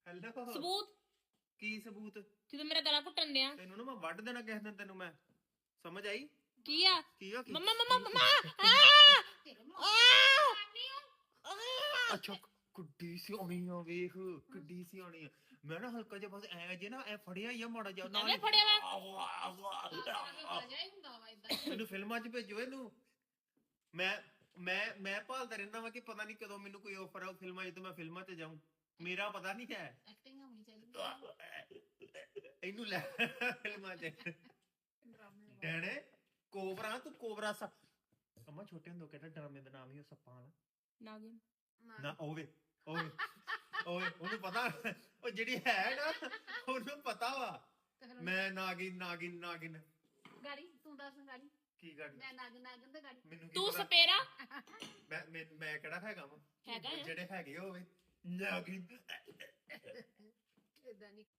Hello ਸਬੂਤ ਕੀ ਸਬੂਤ ਜਦੋਂ ਮੇਰਾ ਗਲਾ ਘੁੱਟਣ ਡਿਆ ਤੈਨੂੰ ਨਾ ਮੈਂ ਵੱਢ ਦੇਣਾ ਕਿਸੇ ਦਿਨ ਤੈਨੂੰ ਮੈਂ ਸਮਝ ਆਈ ਕੀ ਆ ਕੀ ਆ ਕੀ ਮੰਮਾ ਮੰਮਾ ਮੰਮਾ ਅੱਛਾ ਕੁੱਡੀ ਸਿਆਣੀ ਆ ਵੇਖ ਕਿੱਡੀ ਸਿਆਣੀ ਆ ਮੈਂ ਨਾ ਹਲਕਾ ਜਿਹਾ ਬਸ ਐ ਜੇ ਨਾ ਐ ਫੜਿਆ ਹੀ ਆ ਮਾੜਾ ਜਿਹਾ ਨਾਲ ਐਵੇਂ ਫੜਿਆ ਵਾ ਮੈਨੂੰ ਫਿਲਮਾਂ 'ਚ ਭੇਜੋ ਇਹਨੂੰ ਮੈਂ ਭਾਲਦਾ ਰਹਿੰਦਾ ਵਾਂ ਕਿ ਪਤਾ ਨਹੀਂ ਕਦੋਂ ਮੈਨੂੰ ਕੋਈ ਆਫਰ ਆਉ ਫਿਲਮਾਂ 'ਚ ਤੇ ਮੈਂ ਫਿਲਮਾਂ 'ਚ ਜਾਊਂ ਮੇਰਾ ਪਤਾ ਨਹੀਂ ਹੈ ਐਕਟਿੰਗ ਹੋਣੀ ਚਾਹੀਦੀ ਇਹਨੂੰ ਲੈ ਫਿਲਮਾਂ 'ਚ ਡੈਣੇ ਕੋਬਰਾ ਤੂੰ ਕੋਬਰਾ ਸੱਪ ਅਮਾ ਛੋਟੇ ਹੁੰਦੇ ਕਿਹੜਾ ਡਰਾਮੇ ਦਾ ਨਾਮ ਹੀ ਉਹ ਸੱਪਾਂ ਵਾਲਾ ਨਾਗਿਨ ਨਾ ਓਏ ਉਹਨੂੰ ਪਤਾ ਉਹ ਜਿਹੜੀ ਹੈ ਨਾ ਉਹਨੂੰ ਪਤਾ ਵਾ ਮੈਂ ਨਾਗਿਨ ਗਾੜੀ ਤੂੰ ਦੱਸ ਗਾੜੀ ਕੀ ਗਾੜੀ ਮੈਂ ਨਾਗਨ ਤੇ ਗਾੜੀ ਮੈਨੂੰ ਕੀ ਤੂੰ ਪਤਾ ਸਪੇਰਾ ਮੈਂ ਕਿਹੜਾ ਹੈਗਾ ਵਾ ਹੈਗਾ ਆ। ਜਿਹੜੇ ਹੈਗੇ ਹੋਵੇ ਨਾਗਿਨ